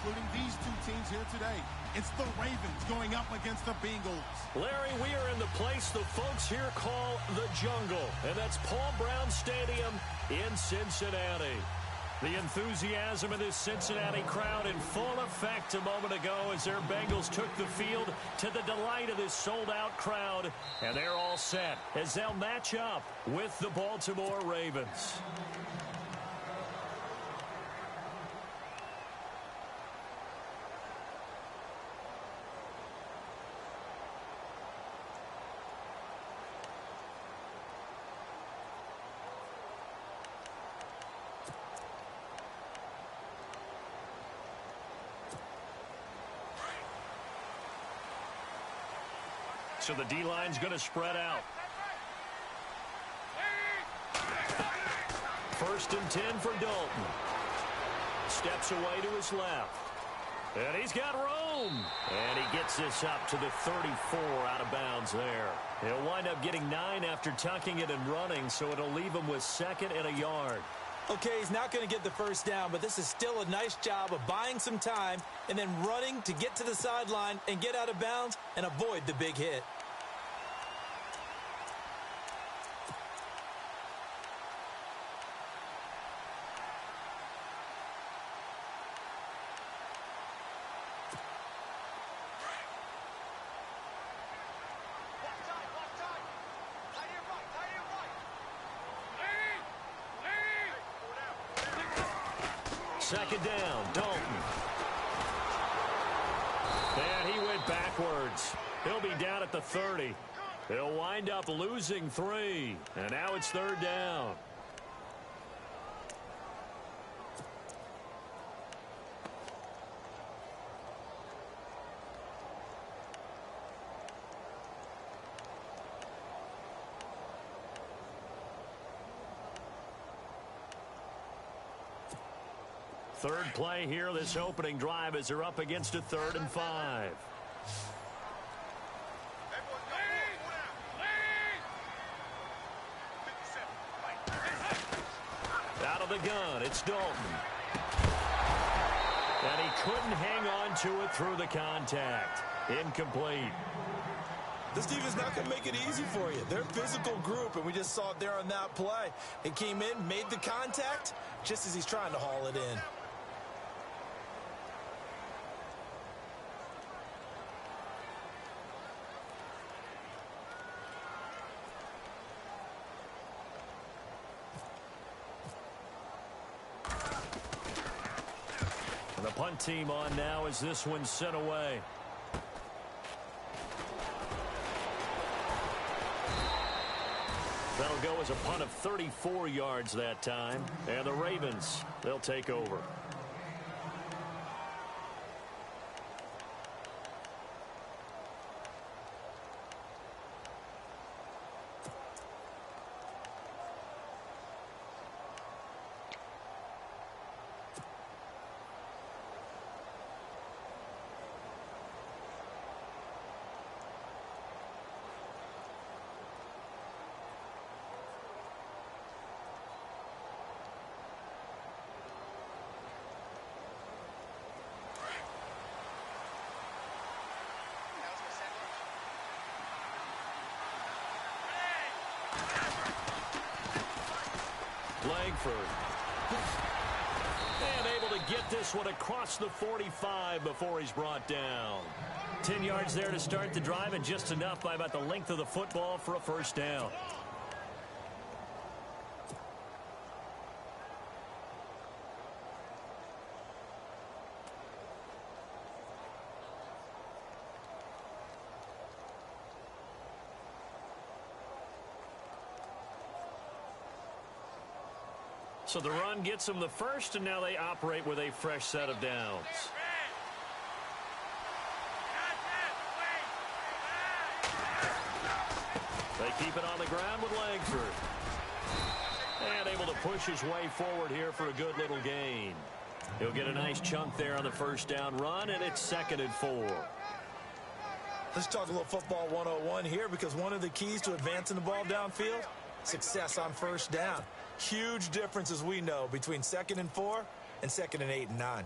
including these two teams here today. It's the Ravens going up against the Bengals. Larry, we are in the place the folks here call the Jungle, and that's Paul Brown Stadium in Cincinnati. The enthusiasm of this Cincinnati crowd in full effect a moment ago as their Bengals took the field to the delight of this sold-out crowd. And they're all set as they'll match up with the Baltimore Ravens. So the D-line's going to spread out. 1st and 10 for Dalton. Steps away to his left. And he's got room. And he gets this up to the 34 out of bounds there. He'll wind up getting 9 after tucking it and running, so it'll leave him with 2nd and a yard. Okay, he's not going to get the first down, but this is still a nice job of buying some time and then running to get to the sideline and get out of bounds and avoid the big hit. Second down, Dalton. And he went backwards. He'll be down at the 30. He'll wind up losing 3. And now it's 3rd down. Third play here, this opening drive, as they're up against a 3rd and 5. Out of the gun, it's Dalton. And he couldn't hang on to it through the contact. Incomplete. This defense not going to make it easy for you. They're a physical group, and we just saw it there on that play. It came in, made the contact, just as he's trying to haul it in. And the punt team on now as this one's sent away. That'll go as a punt of 34 yards that time. And the Ravens, they'll take over. Langford. And able to get this one across the 45 before he's brought down. 10 yards there to start the drive, and just enough by about the length of the football for a first down. So the run gets them the first, and now they operate with a fresh set of downs. They keep it on the ground with Langford. And able to push his way forward here for a good little gain. He'll get a nice chunk there on the first down run, and it's 2nd and 4. Let's talk a little football 101 here, because one of the keys to advancing the ball downfield, success on first down. Huge difference, as we know, between 2nd and 4 and 2nd and 8 and 9.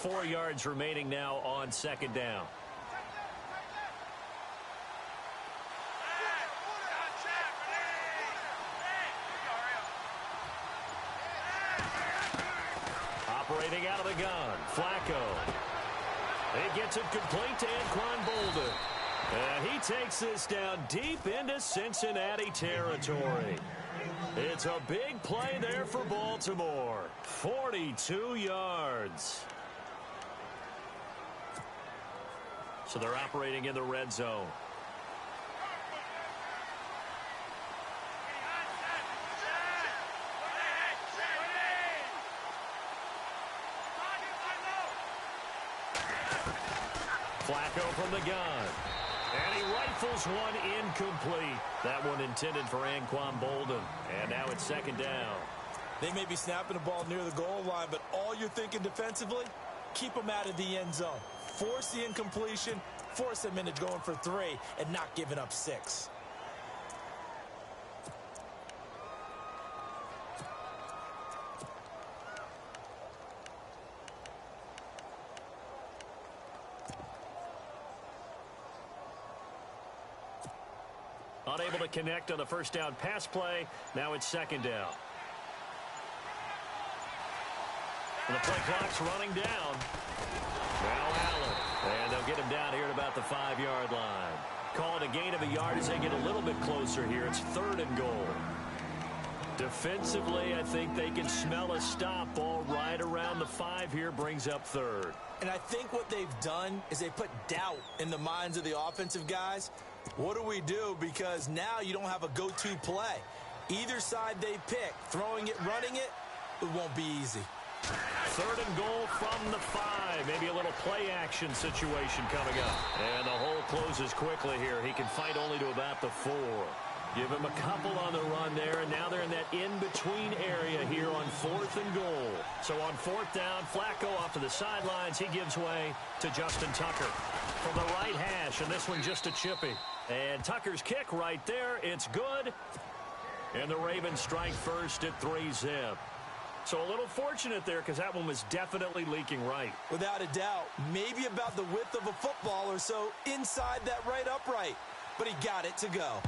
4 yards remaining now on second down. Operating out of the gun, Flacco. He gets it complete to Anquan Boldin. And he takes this down deep into Cincinnati territory. It's a big play there for Baltimore. 42 yards. So they're operating in the red zone. Flacco from the gun. And he rifles one incomplete. That one intended for Anquan Boldin. And now it's second down. They may be snapping the ball near the goal line, but all you're thinking defensively, keep them out of the end zone. Force the incompletion, force them into going for 3, and not giving up 6. Unable to connect on the first down pass play. Now it's second down. And the play clock's running down. Now Allen. And they'll get him down here at about the 5-yard line. Call it a gain of a yard as they get a little bit closer here. It's 3rd and goal. Defensively, I think they can smell a stop ball right around the 5 here. Brings up 3rd. And I think what they've done is they put doubt in the minds of the offensive guys. What do we do? Because now you don't have a go-to play. Either side they pick, throwing it, running it, it won't be easy. 3rd and goal from the 5. Maybe a little play action situation coming up. And the hole closes quickly here. He can fight only to about the 4. Give him a couple on the run there, and now they're in that in-between area here on 4th and goal. So on 4th down, Flacco off to the sidelines. He gives way to Justin Tucker from the right hash, and this one just a chippy. And Tucker's kick right there. It's good. And the Ravens strike first at 3-zip. So a little fortunate there because that one was definitely leaking right. Without a doubt, maybe about the width of a football or so inside that right upright. But he got it to go.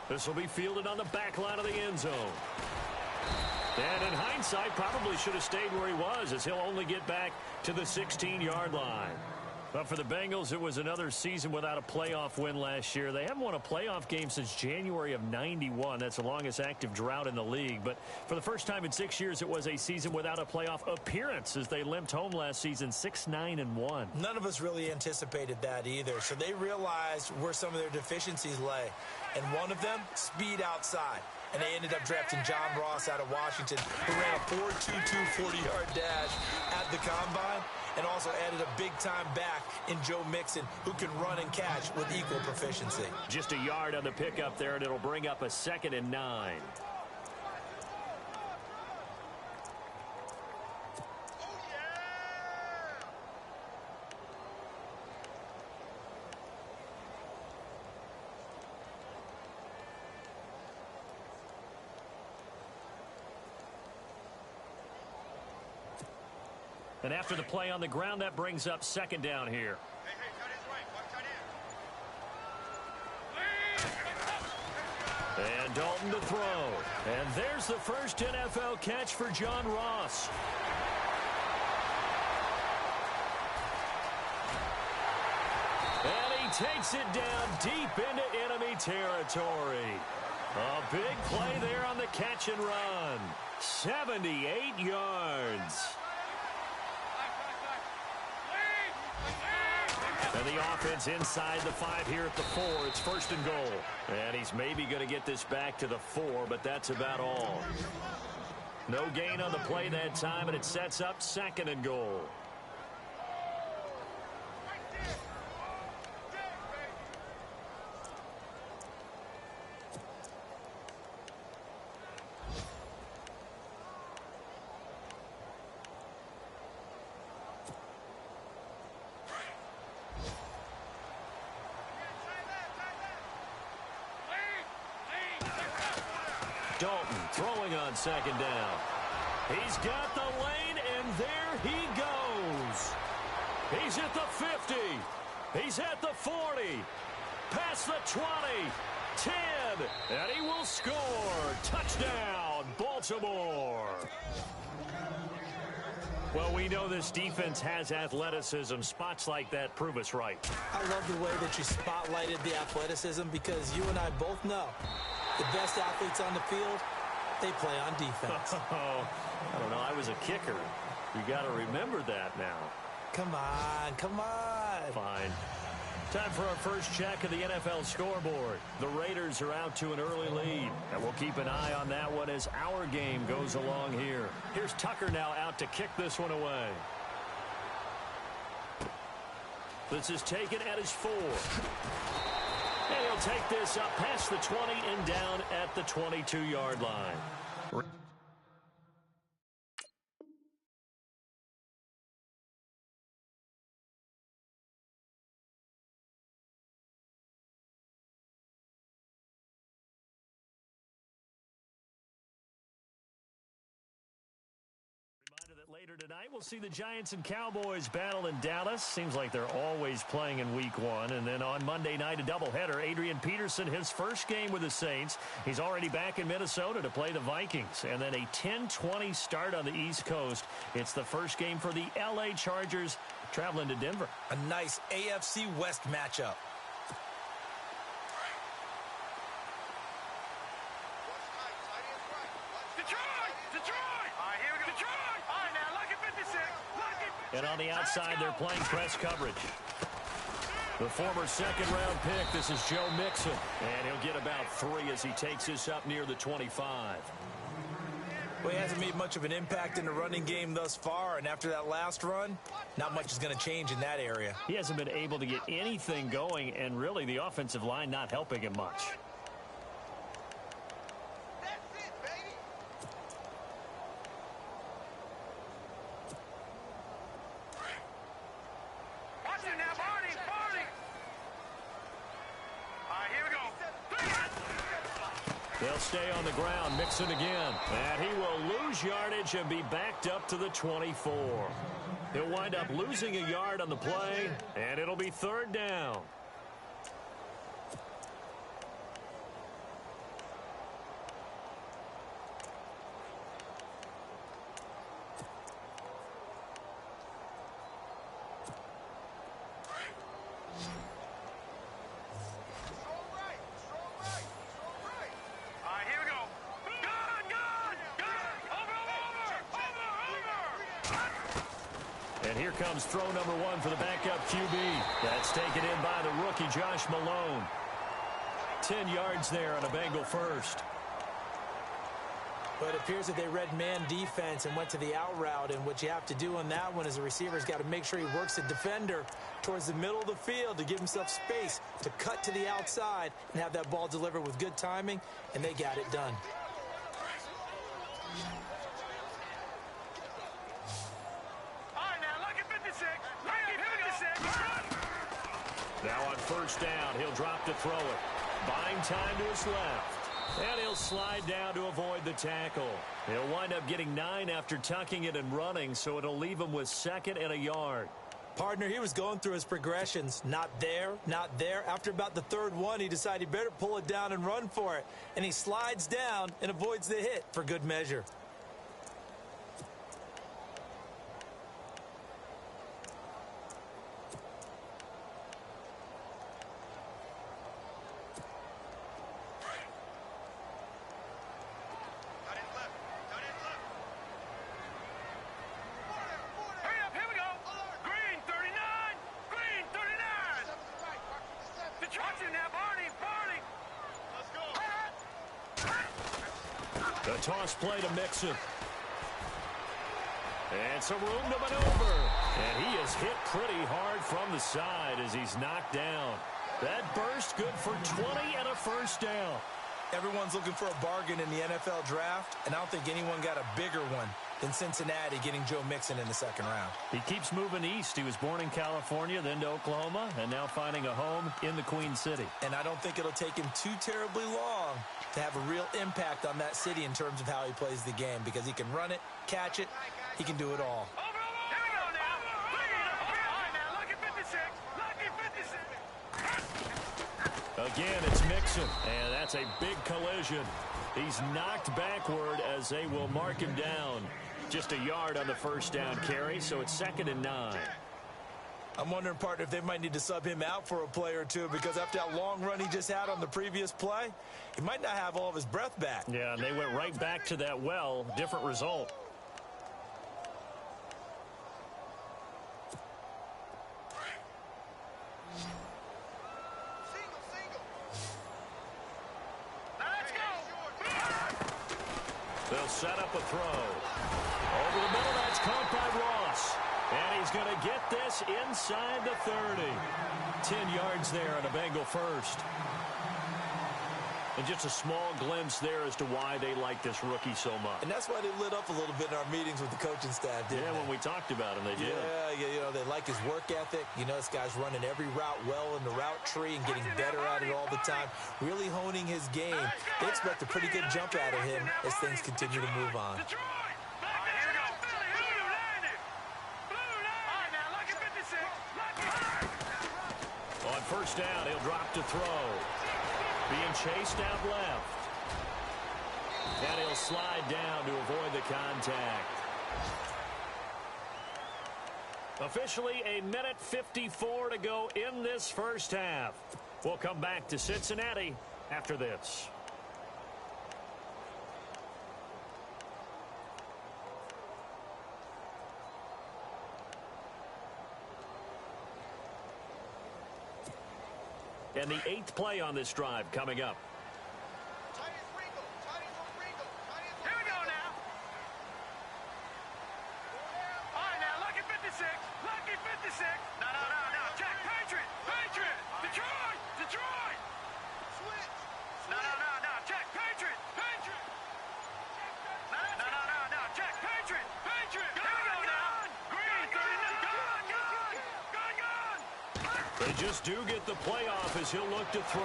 This will be fielded on the back line of the end zone. And in hindsight, probably should have stayed where he was as he'll only get back to the 16-yard line. But for the Bengals, it was another season without a playoff win last year. They haven't won a playoff game since January of '91. That's the longest active drought in the league. But for the first time in 6 years, it was a season without a playoff appearance as they limped home last season 6-9-1. None of us really anticipated that either. So they realized where some of their deficiencies lay. And one of them, speed outside. And they ended up drafting John Ross out of Washington, who ran a 4.22 40-yard dash at the Combine, and also added a big-time back in Joe Mixon, who can run and catch with equal proficiency. Just a yard on the pickup there, and it'll bring up a 2nd and 9. And after the play on the ground, that brings up 2nd down here. And Dalton to throw. And there's the first NFL catch for John Ross. And he takes it down deep into enemy territory. A big play there on the catch and run. 78 yards. And the offense inside the 5 here at the 4. It's 1st and goal. And he's maybe going to get this back to the 4, but that's about all. No gain on the play that time, and it sets up 2nd and goal. Dalton throwing on 2nd down. He's got the lane, and there he goes. He's at the 50. He's at the 40. Past the 20. 10. And he will score. Touchdown, Baltimore. Well, we know this defense has athleticism. Spots like that prove us right. I love the way that you spotlighted the athleticism because you and I both know the best athletes on the field, they play on defense. Oh, I don't know. I was a kicker. You got to remember that now. Come on, come on. Fine. Time for our first check of the NFL scoreboard. The Raiders are out to an early lead, and we'll keep an eye on that one as our game goes along here. Here's Tucker now out to kick this one away. This is taken at his 4. And he'll take this up past the 20 and down at the 22-yard line. Later tonight, we'll see the Giants and Cowboys battle in Dallas. Seems like they're always playing in week 1. And then on Monday night, a doubleheader. Adrian Peterson, his first game with the Saints. He's already back in Minnesota to play the Vikings. And then a 10-20 start on the East Coast. It's the first game for the L.A. Chargers traveling to Denver. A nice AFC West matchup. And on the outside, they're playing press coverage. The former second-round pick, this is Joe Mixon. And he'll get about 3 as he takes this up near the 25. Well, he hasn't made much of an impact in the running game thus far, and after that last run, not much is going to change in that area. He hasn't been able to get anything going, and really the offensive line not helping him much. They'll stay on the ground. Mixon again. And he will lose yardage and be backed up to the 24. He'll wind up losing a yard on the play, and it'll be 3rd down. And here comes throw number 1 for the backup QB. That's taken in by the rookie, Josh Malone. 10 yards there on a Bengal first. But it appears that they read man defense and went to the out route. And what you have to do on that one is the receiver's got to make sure he works the defender towards the middle of the field to give himself space to cut to the outside and have that ball delivered with good timing, and they got it done. Now on first down, he'll drop to throw it. Buying time to his left. And he'll slide down to avoid the tackle. He'll wind up getting 9 after tucking it and running, so it'll leave him with 2nd and a yard. Partner, he was going through his progressions. Not there, not there. After about the 3rd one, he decided he better pull it down and run for it. And he slides down and avoids the hit for good measure. The toss play to Mixon. And some room to maneuver. And he is hit pretty hard from the side as he's knocked down. That burst good for 20 and a first down. Everyone's looking for a bargain in the NFL draft, and I don't think anyone got a bigger one. than Cincinnati getting Joe Mixon in the second round. He keeps moving east. He was born in California, then to Oklahoma, and now finding a home in the Queen City. And I don't think it'll take him too terribly long to have a real impact on that city in terms of how he plays the game, because he can run it, catch it, he can do it all. Again, it's Mixon, and that's a big collision. He's knocked backward as they will mark him down. Just a yard on the first down carry, so it's 2nd and 9. I'm wondering, partner, if they might need to sub him out for a play or two, because after that long run he just had on the previous play, he might not have all of his breath back. Yeah, and they went right back to that well. Different result. They'll set up a throw. Over the middle, that's caught by Ross. And he's going to get this inside the 30. 10 yards there on a Bengal first. And just a small glimpse there as to why they like this rookie so much. And that's why they lit up a little bit in our meetings with the coaching staff, didn't they? Yeah, when we talked about him, they did. Yeah, you know, they like his work ethic. You know, this guy's running every route well in the route tree and getting better at it all the time, really honing his game. They expect a pretty good jump out of him as things continue to move on. On first down, he'll drop to throw. Being chased out left. And he'll slide down to avoid the contact. Officially a minute 54 to go in this first half. We'll come back to Cincinnati after this. And the 8th play on this drive coming up. Here we go now. All right, now, lucky 56. Lucky 56. No. Jack, Patriot. Detroit. Switch. No. Jack, Patriot. No. Jack, Patriot. Here we go now. Green, gone. They just do get the playoff as he'll look to throw.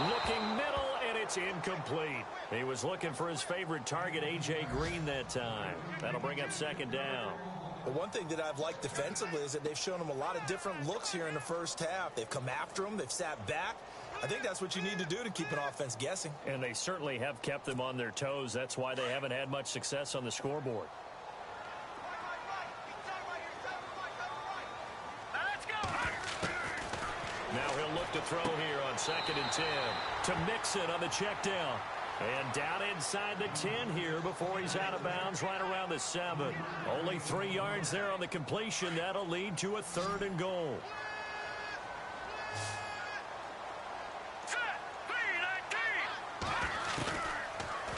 Looking middle, and it's incomplete. He was looking for his favorite target, A.J. Green, that time. That'll bring up 2nd down. The one thing that I've liked defensively is that they've shown him a lot of different looks here in the first half. They've come after him. They've sat back. I think that's what you need to do to keep an offense guessing. And they certainly have kept them on their toes. That's why they haven't had much success on the scoreboard. Now he'll look to throw here on 2nd and 10 to Mixon on the check down. And down inside the 10 here before he's out of bounds right around the 7. Only 3 yards there on the completion. That'll lead to a 3rd and goal.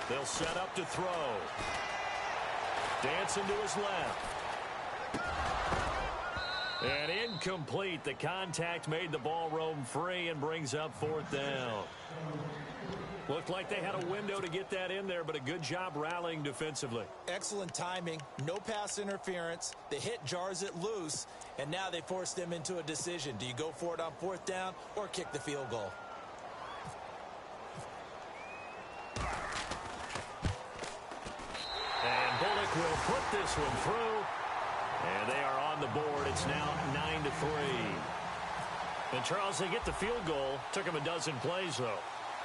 They'll set up to throw. Dancing to his left. And incomplete. The contact made the ball roam free and brings up 4th down. Looked like they had a window to get that in there, but a good job rallying defensively. Excellent timing. No pass interference. The hit jars it loose, and now they force them into a decision. Do you go for it on 4th down or kick the field goal? And Bullock will put this one through. And they are on the board. It's now 9-3. And, Charles, they get the field goal. Took them a dozen plays, though.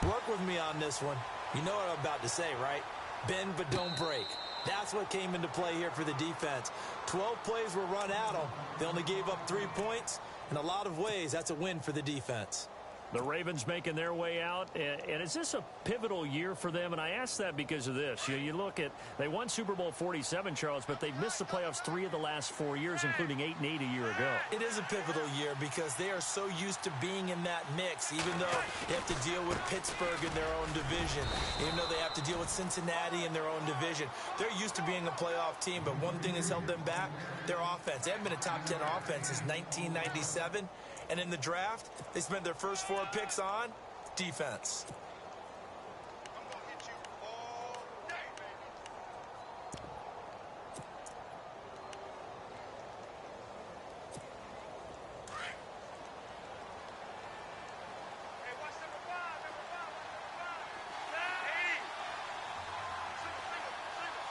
Work with me on this one. You know what I'm about to say, right? Bend but don't break. That's what came into play here for the defense. 12 plays were run at them. They only gave up 3 points. In a lot of ways, that's a win for the defense. The Ravens making their way out. And is this a pivotal year for them? And I ask that because of this. You look at, they won Super Bowl 47, Charles, but they've missed the playoffs 3 of the last 4 years, including 8-8 a year ago. It is a pivotal year because they are so used to being in that mix, even though they have to deal with Pittsburgh in their own division, even though they have to deal with Cincinnati in their own division. They're used to being a playoff team, but one thing has held them back, their offense. They haven't been a top 10 offense since 1997. And in the draft, they spent their first 4 picks on defense.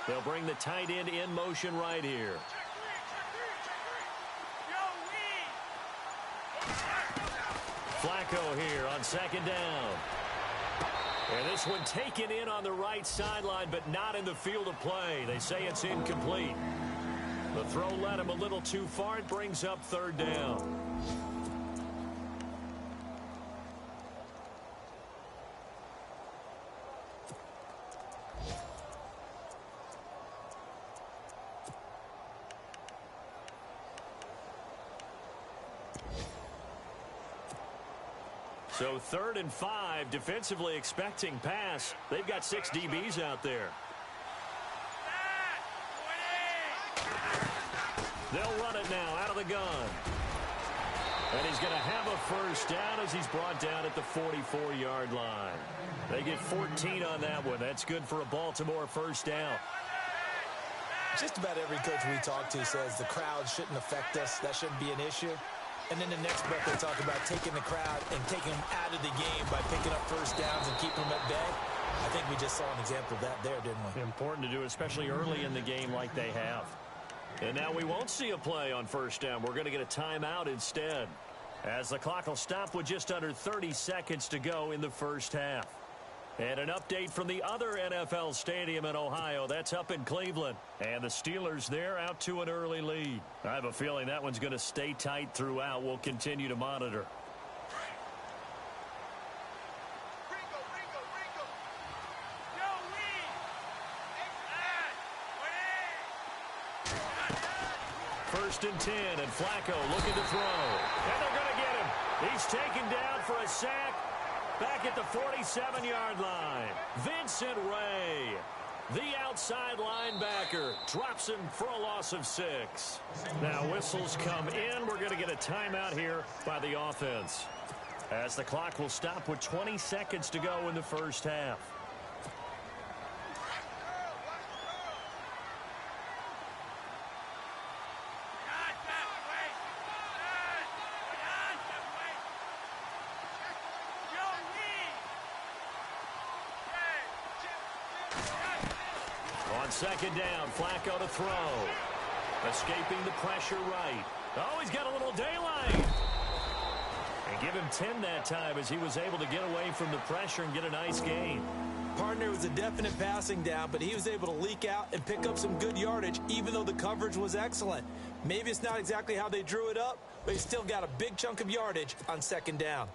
They'll bring the tight end in motion right here. Flacco here on second down. And this one taken in on the right sideline, but not in the field of play. They say it's incomplete. The throw led him a little too far. It brings up third down. So 3rd and 5, defensively expecting pass. They've got 6 DBs out there. They'll run it now out of the gun. And he's going to have a first down as he's brought down at the 44-yard line. They get 14 on that one. That's good for a Baltimore first down. Just about every coach we talk to says the crowd shouldn't affect us. That shouldn't be an issue. And then the next breath they talk about taking the crowd and taking them out of the game by picking up first downs and keeping them at bay. I think we just saw an example of that there, didn't we? Important to do, especially early in the game like they have. And now we won't see a play on first down. We're going to get a timeout instead, as the clock will stop with just under 30 seconds to go in the first half. And an update from the other NFL stadium in Ohio. That's up in Cleveland. And the Steelers there out to an early lead. I have a feeling that one's going to stay tight throughout. We'll continue to monitor. First and 10, and Flacco looking to throw. And they're going to get him. He's taken down for a sack. Back at the 47-yard line, Vincent Ray, the outside linebacker, drops him for a loss of 6. Now whistles come in. We're going to get a timeout here by the offense, as the clock will stop with 20 seconds to go in the first half. On second down, Flacco to throw. Escaping the pressure right. Oh, he's got a little daylight. And give him 10 that time as he was able to get away from the pressure and get a nice gain. Partner was a definite passing down, but he was able to leak out and pick up some good yardage, even though the coverage was excellent. Maybe it's not exactly how they drew it up, but he still got a big chunk of yardage on second down.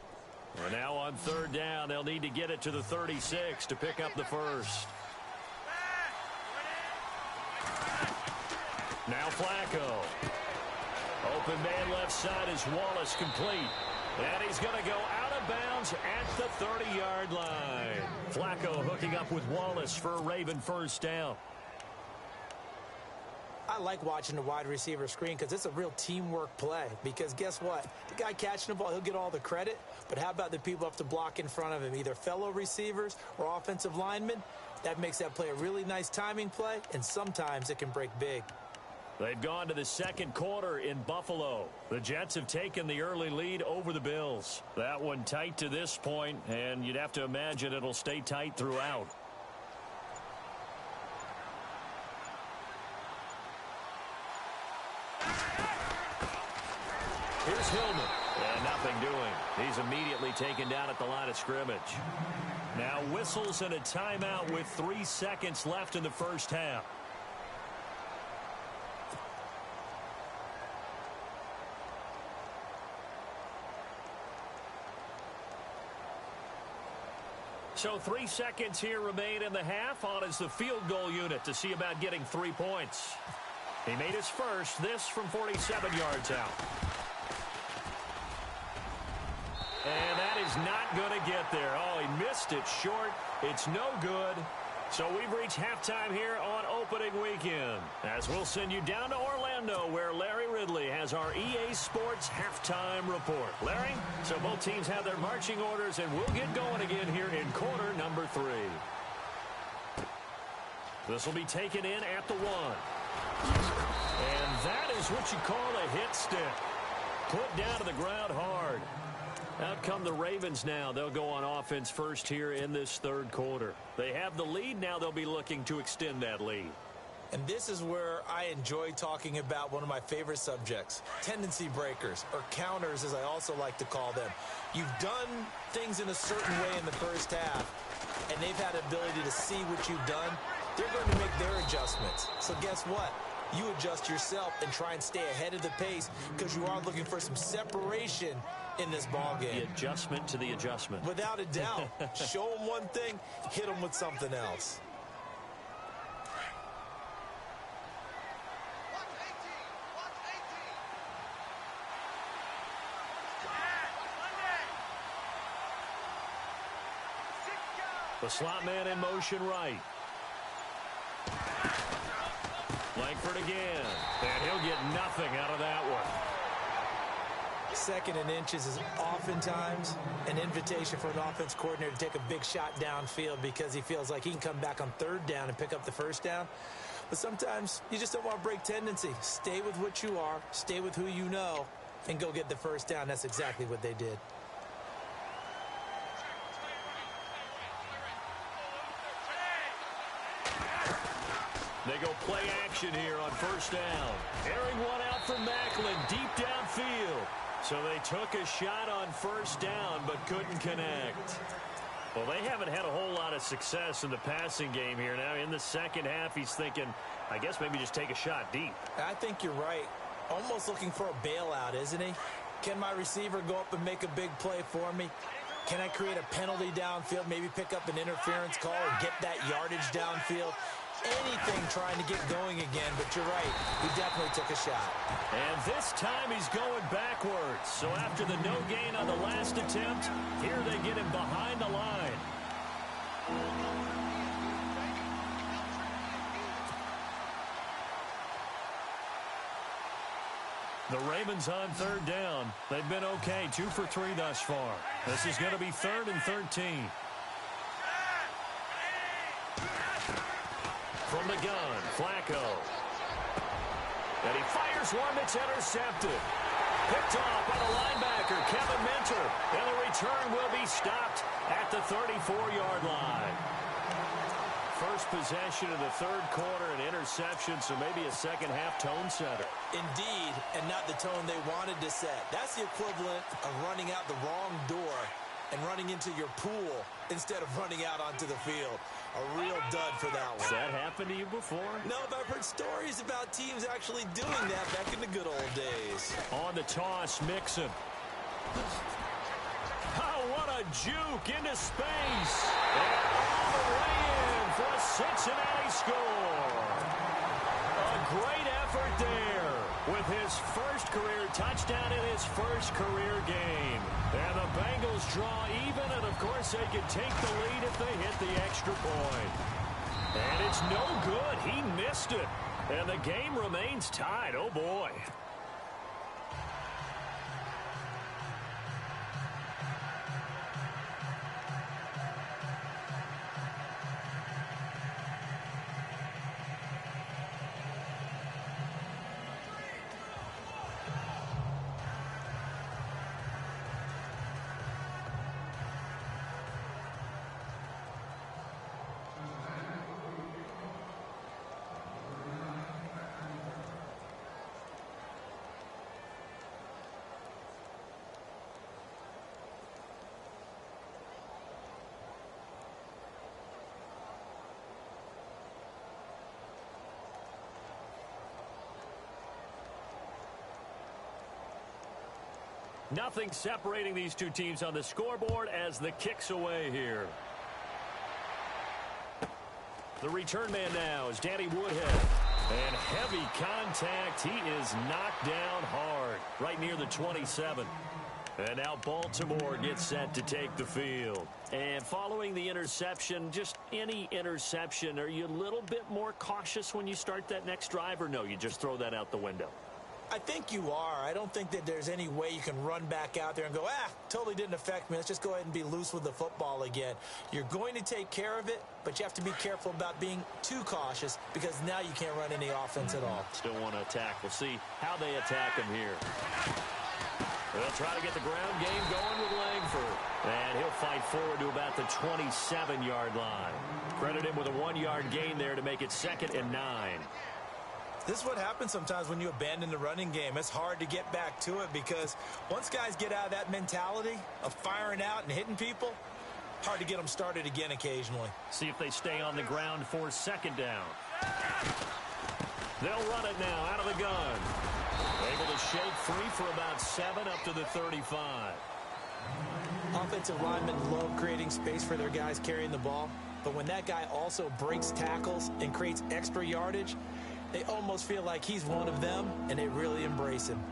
And now on third down, they'll need to get it to the 36 to pick up the first. Now Flacco. Open man left side is Wallace, complete. And he's going to go out of bounds at the 30-yard line. Flacco hooking up with Wallace for a Raven first down. I like watching the wide receiver screen because it's a real teamwork play. Because guess what? The guy catching the ball, he'll get all the credit. But how about the people up to block in front of him, either fellow receivers or offensive linemen? That makes that play a really nice timing play, and sometimes it can break big. They've gone to the second quarter in Buffalo. The Jets have taken the early lead over the Bills. That one tight to this point, and you'd have to imagine it'll stay tight throughout. Here's Hillman. And nothing doing. He's immediately taken down at the line of scrimmage. Now whistles and a timeout with 3 seconds left in the first half. So 3 seconds here remain in the half. On is the field goal unit to see about getting 3 points. He made his first, this from 47 yards out. And that is not going to get there. Oh, he missed it short. It's no good. So we've reached halftime here on opening weekend, as we'll send you down to Orlando, where Larry Ridley has our EA Sports halftime report. Larry, so both teams have their marching orders, and we'll get going again here in quarter number 3. This will be taken in at the 1. And that is what you call a hit stick. Put down to the ground hard. Out come the Ravens now. They'll go on offense first here in this third quarter. They have the lead. Now they'll be looking to extend that lead. And this is where I enjoy talking about one of my favorite subjects, tendency breakers, or counters as I also like to call them. You've done things in a certain way in the first half, and they've had the ability to see what you've done. They're going to make their adjustments. So guess what? You adjust yourself and try and stay ahead of the pace because you are looking for some separation in this ballgame. The adjustment to the adjustment. Without a doubt. Show them one thing, hit them with something else. The slot man in motion right. Langford again. And he'll get nothing out of that one. Second and inches is oftentimes an invitation for an offense coordinator to take a big shot downfield because he feels like he can come back on third down and pick up the first down. But sometimes you just don't want to break tendency. Stay with what you are, stay with who you know, and go get the first down. That's exactly what they did. They go play action here on first down. Airing one out from Macklin, deep downfield. So they took a shot on first down, but couldn't connect. Well, they haven't had a whole lot of success in the passing game here. Now, in the second half, he's thinking, I guess maybe just take a shot deep. I think you're right. Almost looking for a bailout, isn't he? Can my receiver go up and make a big play for me? Can I create a penalty downfield, maybe pick up an interference call and get that yardage downfield? Anything trying to get going again, but you're right. He definitely took a shot. And this time he's going backwards. So after the no gain on the last attempt, here they get him behind the line. The Ravens on third down. They've been okay, 2 for 3 thus far. This is going to be 3rd and 13. From the gun, Flacco. And he fires one that's intercepted. Picked off by the linebacker, Kevin Minter. And the return will be stopped at the 34-yard line. First possession of the third quarter, an interception, so maybe a second-half tone setter. Indeed, and not the tone they wanted to set. That's the equivalent of running out the wrong door and running into your pool instead of running out onto the field. A real dud for that one. Has that happened to you before? No, but I've heard stories about teams actually doing that back in the good old days. On the toss, Mixon. Oh, what a juke into space. And all the way in for a Cincinnati score. A great effort there with his first career touchdown in his first career game. And the Bengals draw even, and of course they can take the lead if they hit the extra point. And it's no good. He missed it. And the game remains tied. Oh, boy. Nothing separating these two teams on the scoreboard as the kick's away here. The return man now is Danny Woodhead. And heavy contact. He is knocked down hard right near the 27. And now Baltimore gets set to take the field. And following the interception, just any interception, are you a little bit more cautious when you start that next drive, or no, you just throw that out the window? I think you are. I don't think that there's any way you can run back out there and go, totally didn't affect me. Let's just go ahead and be loose with the football again. You're going to take care of it, but you have to be careful about being too cautious because now you can't run any offense at all. Still want to attack. We'll see how they attack him here. They'll try to get the ground game going with Langford. And he'll fight right forward to about the 27-yard line. Credit him with a 1-yard gain there to make it 2nd and 9. This is what happens sometimes when you abandon the running game. It's hard to get back to it because once guys get out of that mentality of firing out and hitting people, hard to get them started again occasionally. See if they stay on the ground for 2nd down. They'll run it now out of the gun. Able to shake free for about 7 up to the 35. Offensive linemen love creating space for their guys carrying the ball, but when that guy also breaks tackles and creates extra yardage, they almost feel like he's one of them, and they really embrace him.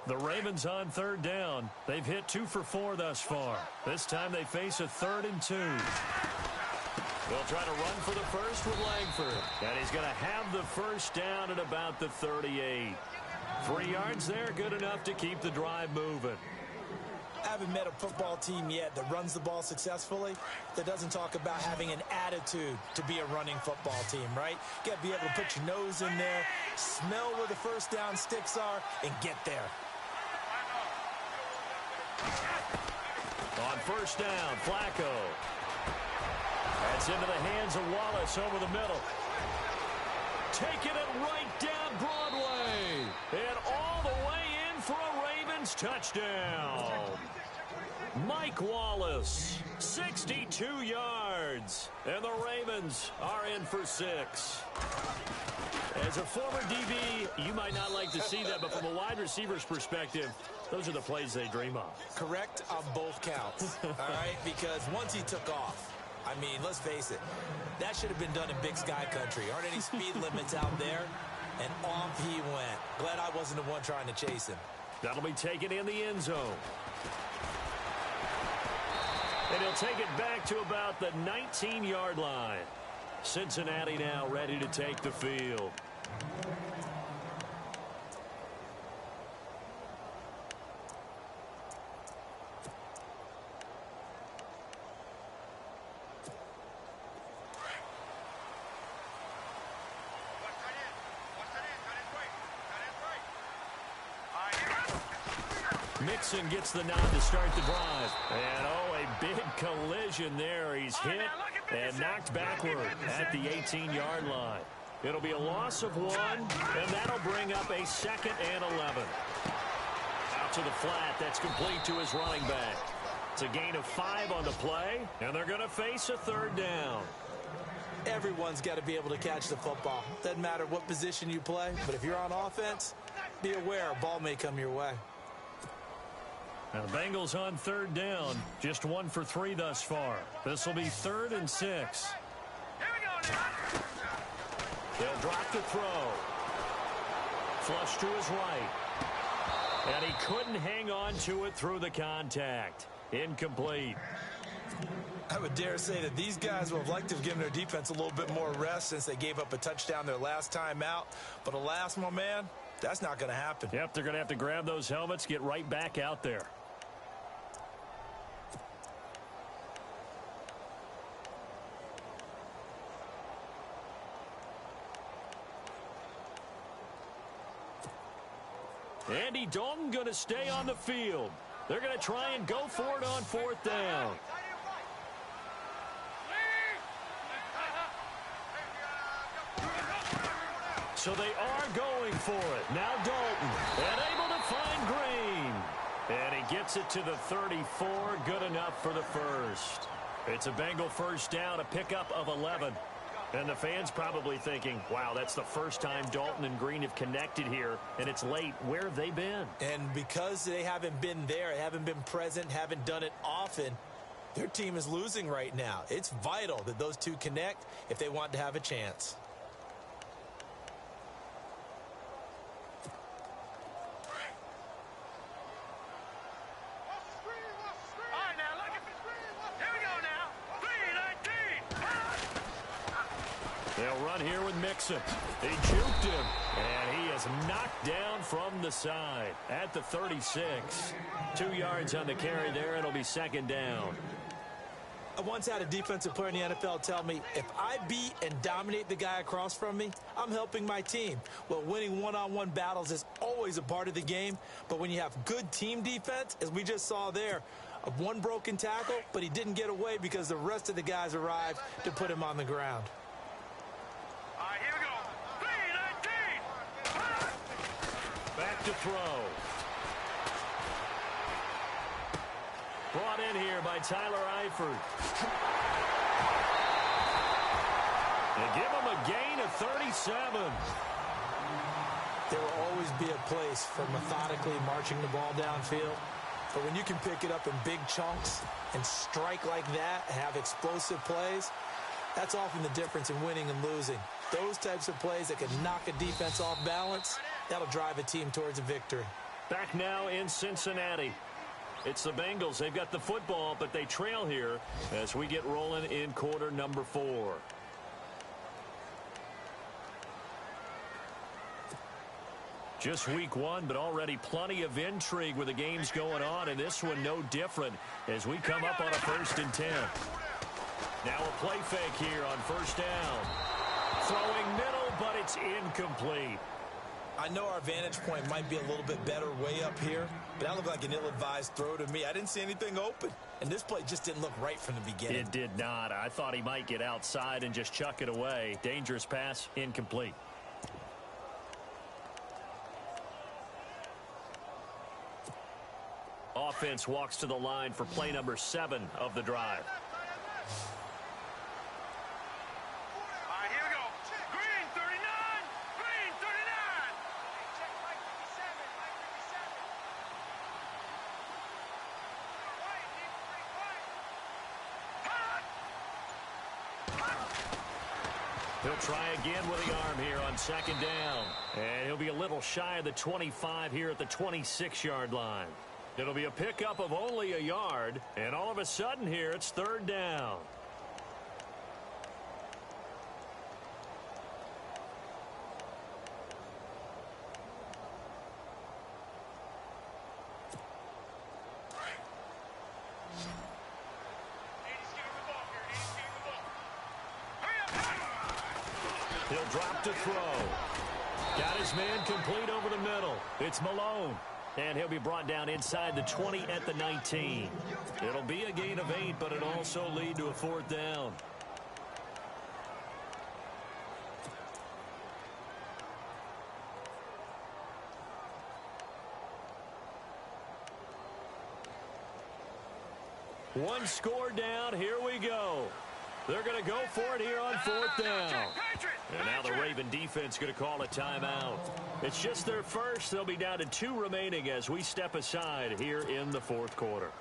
The Ravens on 3rd down. They've hit 2 for 4 thus far. This time they face a 3rd and 2. They'll try to run for the first with Langford. And he's going to have the first down at about the 38. 3 yards there, good enough to keep the drive moving. I haven't met a football team yet that runs the ball successfully that doesn't talk about having an attitude to be a running football team, right? You got to be able to put your nose in there, smell where the first down sticks are, and get there. On 1st down, Flacco. That's into the hands of Wallace over the middle. Taking it right down Broadway. And all the way in for a Ravens touchdown. Mike Wallace, 62 yards. And the Ravens are in for 6. As a former DB, you might not like to see that, but from a wide receiver's perspective, those are the plays they dream of. Correct on both counts, all right? Because once he took off, I mean, let's face it, that should have been done in Big Sky Country. Aren't any speed limits out there? And off he went. Glad I wasn't the one trying to chase him. That'll be taken in the end zone. And he'll take it back to about the 19-yard line. Cincinnati now ready to take the field. Mixon gets the nod to start the drive. And, oh, a big collision there. He's hit and knocked backward at the 18-yard line. It'll be a loss of 1, and that'll bring up a 2nd and 11. Out to the flat. That's complete to his running back. It's a gain of 5 on the play, and they're going to face a 3rd down. Everyone's got to be able to catch the football. Doesn't matter what position you play, but if you're on offense, be aware a ball may come your way. Now the Bengals on 3rd down. Just 1 for 3 thus far. This will be 3rd and 6. Here we go now. They'll drop the throw. Flush to his right. And he couldn't hang on to it through the contact. Incomplete. I would dare say that these guys would have liked to have given their defense a little bit more rest since they gave up a touchdown their last time out. But alas, my man, that's not going to happen. Yep, they're going to have to grab those helmets, get right back out there. Andy Dalton going to stay on the field. They're going to try and go for it on 4th down. So they are going for it. Now Dalton, and able to find Green. And he gets it to the 34, good enough for the first. It's a Bengal first down, a pickup of 11. And the fans probably thinking, wow, that's the first time Dalton and Green have connected here, and it's late. Where have they been? And because they haven't been there, haven't been present, haven't done it often, their team is losing right now. It's vital that those two connect if they want to have a chance. They'll run here with Mixon. They juked him, and he is knocked down from the side at the 36. 2 yards on the carry there. It'll be 2nd down. I once had a defensive player in the NFL tell me, if I beat and dominate the guy across from me, I'm helping my team. Well, winning one-on-one battles is always a part of the game, but when you have good team defense, as we just saw there, one broken tackle, but he didn't get away because the rest of the guys arrived to put him on the ground. All right, here we go. 3-19. Back to throw. Brought in here by Tyler Eifert. They give him a gain of 37. There will always be a place for methodically marching the ball downfield. But when you can pick it up in big chunks and strike like that and have explosive plays, that's often the difference in winning and losing. Those types of plays that can knock a defense off balance, that'll drive a team towards a victory. Back now in Cincinnati. It's the Bengals. They've got the football, but they trail here as we get rolling in quarter number 4. Just week 1, but already plenty of intrigue with the games going on, and this one no different as we come up on a 1st and 10. Now a play fake here on 1st down. Throwing middle, but it's incomplete. I know our vantage point might be a little bit better way up here, but that looked like an ill-advised throw to me. I didn't see anything open, and this play just didn't look right from the beginning. It did not. I thought he might get outside and just chuck it away. Dangerous pass, incomplete. Offense walks to the line for play number 7 of the drive. All right, here we go. Green 39. Green 39. Check Mike 57. Mike 57. He'll try again with the arm here on 2nd down. And he'll be a little shy of the 25 here at the 26-yard line. It'll be a pickup of only a yard, and all of a sudden here it's 3rd down. He'll drop to throw. Got his man complete over the middle. It's Malone. And he'll be brought down inside the 20 at the 19. It'll be a gain of 8, but it'll also lead to a 4th down. One score down. Here we go. They're going to go for it here on 4th down. And now the Raven defense going to call a timeout. It's just their first. They'll be down to 2 remaining as we step aside here in the 4th quarter.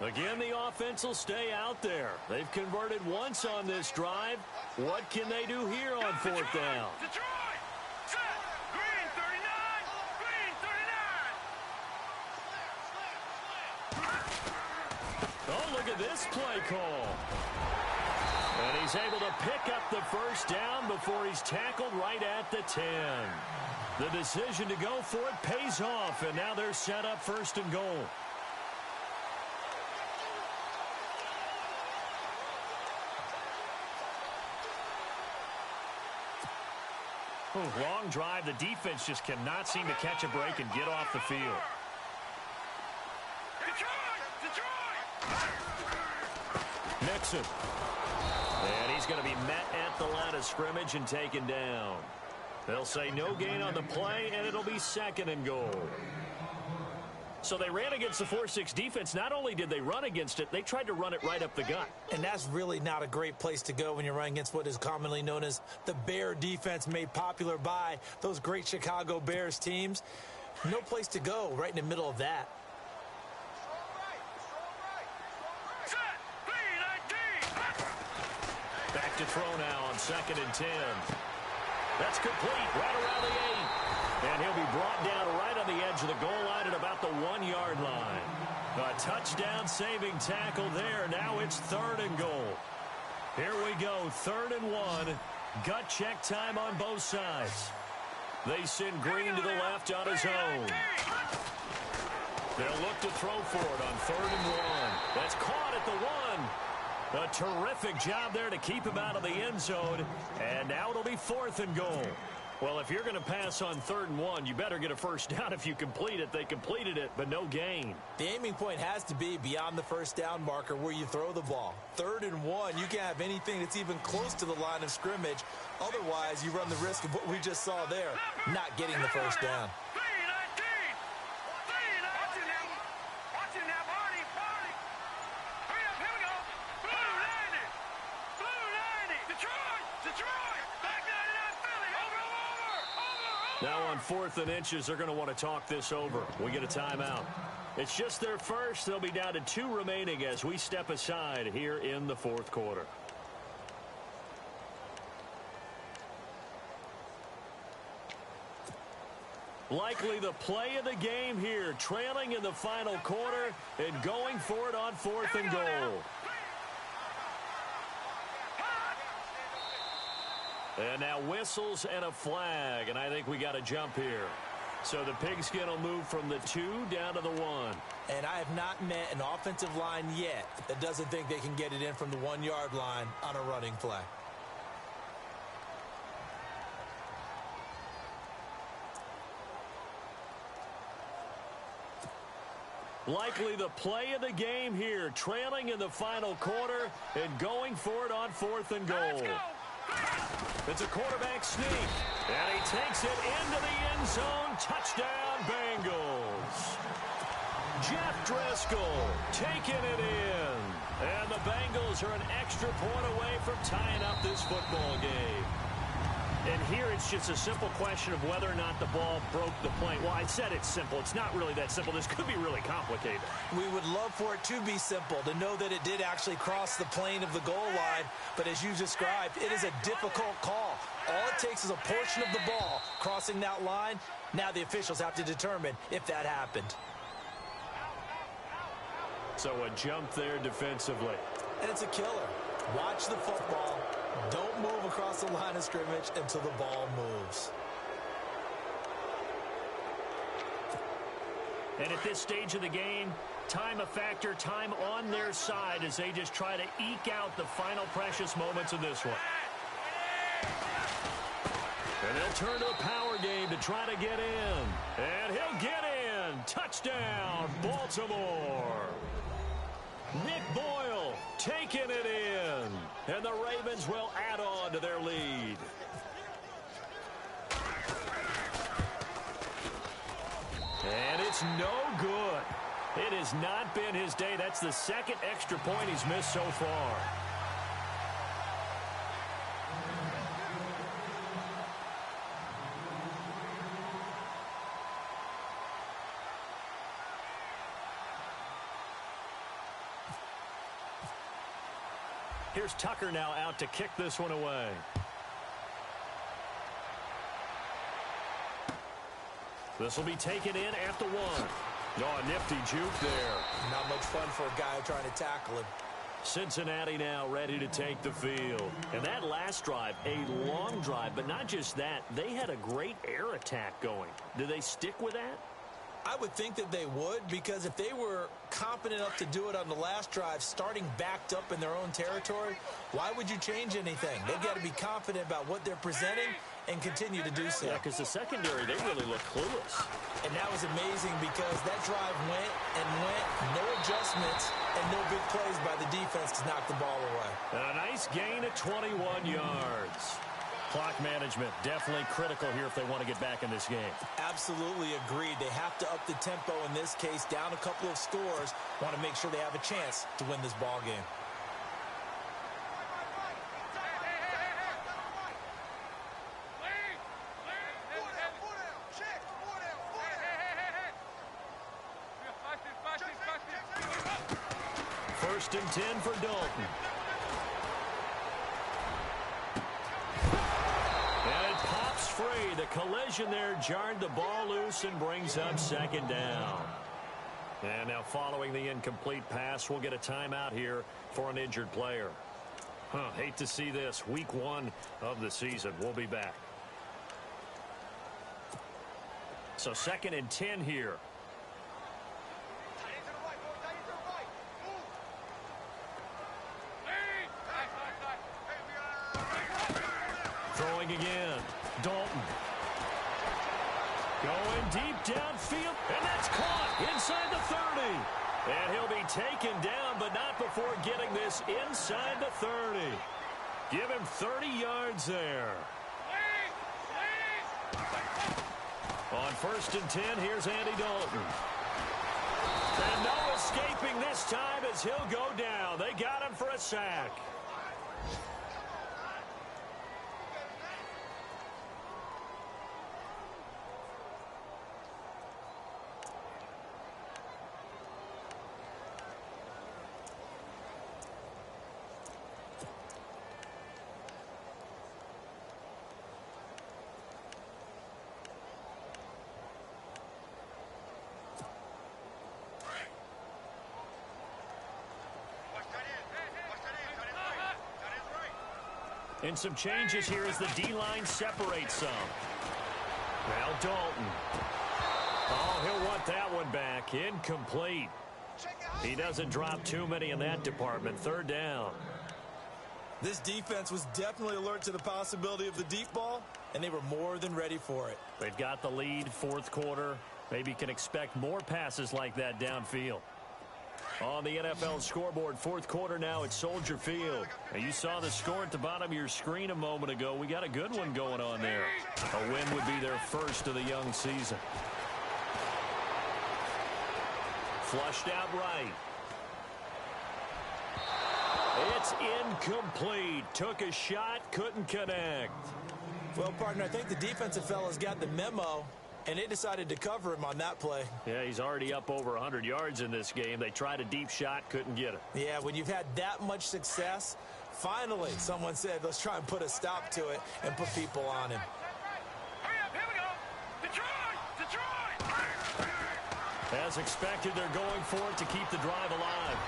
Again, the offense will stay out there. They've converted once on this drive. What can they do here on 4th down? Detroit! Set! Green 39! Green 39! Oh, look at this play call. And he's able to pick up the 1st down before he's tackled right at the 10. The decision to go for it pays off, and now they're set up 1st and goal. Long drive. The defense just cannot seem to catch a break and get off the field. Nixon. And he's going to be met at the line of scrimmage and taken down. They'll say no gain on the play, and it'll be 2nd and goal. So they ran against the 4-6 defense. Not only did they run against it, they tried to run it right up the gut. And that's really not a great place to go when you're running against what is commonly known as the Bear defense, made popular by those great Chicago Bears teams. No place to go right in the middle of that. Back to throw now on 2nd and 10. That's complete right around the 8. And he'll be brought down right on the edge of the goal line at about the 1-yard line. A touchdown-saving tackle there. Now it's 3rd and goal. Here we go, 3rd and 1 Gut check time on both sides. They send Green to the left on his own. They'll look to throw for it on 3rd and 1. That's caught at the 1. A terrific job there to keep him out of the end zone. And now it'll be 4th and goal. Well, if you're going to pass on 3rd and 1, you better get a first down if you complete it. They completed it, but no gain. The aiming point has to be beyond the first down marker where you throw the ball. 3rd and 1, you can't have anything that's even close to the line of scrimmage. Otherwise, you run the risk of what we just saw there, not getting the first down. Now on 4th and inches, they're going to want to talk this over. We get a timeout. It's just their first. They'll be down to 2 remaining as we step aside here in the 4th quarter. Likely the play of the game here, trailing in the final quarter and going for it on 4th and goal. And now whistles and a flag, and I think we got a jump here. So the pigskin will move from the 2 down to the 1. And I have not met an offensive line yet that doesn't think they can get it in from the 1-yard line on a running play. Likely the play of the game here, trailing in the final quarter and going for it on 4th and goal. It's a quarterback sneak, and he takes it into the end zone. Touchdown, Bengals. Jeff Driscoll taking it in, and the Bengals are an extra point away from tying up this football game. And here it's just a simple question of whether or not the ball broke the plane. Well, I said it's simple. It's not really that simple. This could be really complicated. We would love for it to be simple, to know that it did actually cross the plane of the goal line. But as you described, it is a difficult call. All it takes is a portion of the ball crossing that line. Now the officials have to determine if that happened. So a jump there defensively. And it's a killer. Watch the football. Don't move across the line of scrimmage until the ball moves. And at this stage of the game, time a factor, time on their side as they just try to eke out the final precious moments of this one. And they'll turn to a power game to try to get in. And he'll get in. Touchdown, Baltimore. Nick Boyle taking it in. And the Ravens will add on to their lead. And it's no good. It has not been his day. That's the second extra point he's missed so far. Here's Tucker now out to kick this one away. This will be taken in after 1. Oh, a nifty juke there. Not much fun for a guy trying to tackle him. Cincinnati now ready to take the field. And that last drive, a long drive, but not just that. They had a great air attack going. Do they stick with that? I would think that they would, because if they were competent enough to do it on the last drive, starting backed up in their own territory, why would you change anything? They've got to be confident about what they're presenting and continue to do so. Yeah, because the secondary, they really look clueless. And that was amazing because that drive went and went, no adjustments, and no big plays by the defense to knock the ball away. And a nice gain at 21 yards. Clock management definitely critical here if they want to get back in this game. Absolutely agreed. They have to up the tempo in this case, down a couple of scores. Want to make sure they have a chance to win this ball game. First and 10 for Dalton. Free. The collision there jarred the ball loose and brings up second down. And now following the incomplete pass, we'll get a timeout here for an injured player. Hate to see this. Week 1 of the season. We'll be back. So 2nd and 10 here. Throwing again. Dalton. Going deep downfield, and that's caught inside the 30. And he'll be taken down, but not before getting this inside the 30. Give him 30 yards there. On 1st and 10, here's Andy Dalton. And no escaping this time as he'll go down. They got him for a sack. And some changes here as the D-line separates some. Now Dalton. Oh, he'll want that one back. Incomplete. He doesn't drop too many in that department. 3rd down. This defense was definitely alert to the possibility of the deep ball, and they were more than ready for it. They've got the lead, 4th quarter. Maybe can expect more passes like that downfield. On the NFL scoreboard, 4th quarter now at Soldier Field. Now you saw the score at the bottom of your screen a moment ago. We got a good one going on there. A win would be their first of the young season. Flushed out right. It's incomplete. Took a shot, couldn't connect. Well, partner, I think the defensive fellas got the memo, and they decided to cover him on that play. Yeah, he's already up over 100 yards in this game. They tried a deep shot, couldn't get it. Yeah, when you've had that much success, finally someone said, let's try and put a stop to it and put people on him. Hurry up, here we go. Detroit! Detroit! As expected, they're going for it to keep the drive alive.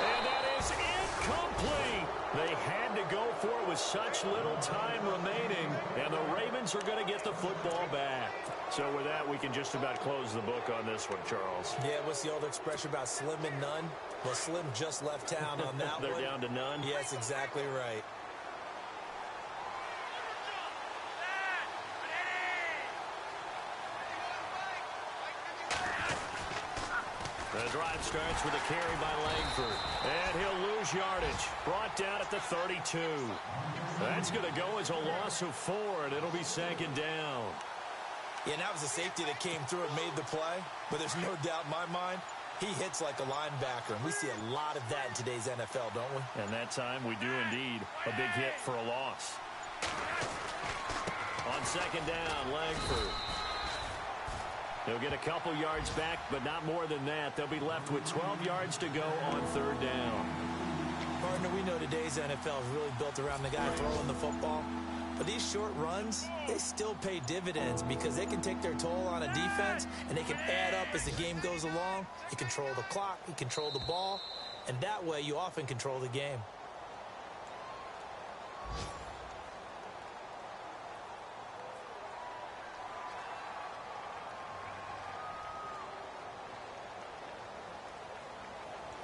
And that is incomplete. They had to go for it with such little time remaining, and the Ravens are going to get the football back. So with that, we can just about close the book on this one, Charles. Yeah, what's the old expression about slim and none? Well, Slim just left town on that They're one. down to none? Yes, exactly right. The drive starts with a carry by Langford. And he'll lose yardage. Brought down at the 32. That's going to go as a loss of 4, and it'll be 2nd down. Yeah, and that was a safety that came through and made the play. But there's no doubt in my mind, he hits like a linebacker. And we see a lot of that in today's NFL, don't we? And that time we do indeed. A big hit for a loss. On 2nd down, Langford. He'll get a couple yards back, but not more than that. They'll be left with 12 yards to go on 3rd down. Partner, we know today's NFL is really built around the guy throwing the football. But these short runs, they still pay dividends because they can take their toll on a defense, and they can add up as the game goes along. You control the clock, you control the ball, and that way you often control the game.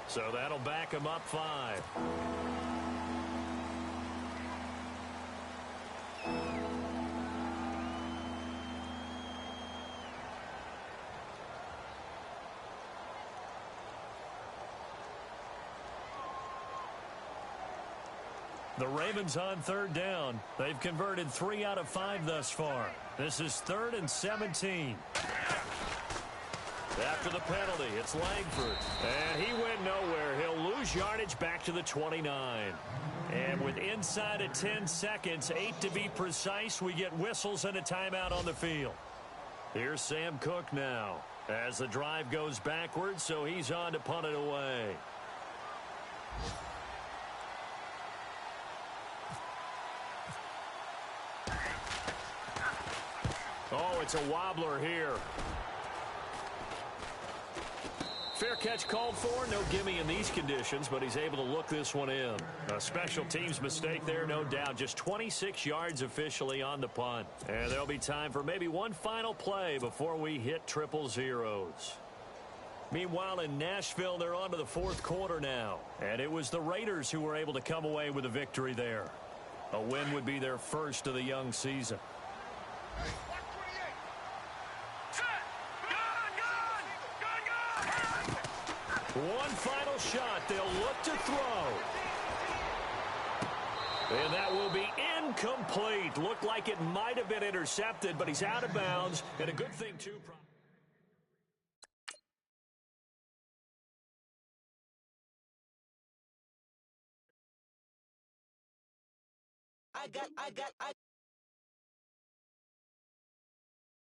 So that'll back him up 5. The Ravens on 3rd down. They've converted 3 out of 5 thus far. This is 3rd and 17. After the penalty, it's Langford. And he went nowhere. He'll lose yardage back to the 29. And with inside of 10 seconds, 8 to be precise, we get whistles and a timeout on the field. Here's Sam Cook now as the drive goes backwards, so he's on to punt it away. Oh, it's a wobbler here. Fair catch called for. No gimme in these conditions, but he's able to look this one in. A special teams mistake there, no doubt. Just 26 yards officially on the punt. And there'll be time for maybe one final play before we hit triple zeros. Meanwhile, in Nashville, they're on to the fourth quarter now. And it was the Raiders who were able to come away with a victory there. A win would be their first of the young season. One final shot. They'll look to throw. And that will be incomplete. Looked like it might have been intercepted, but he's out of bounds. And a good thing, too.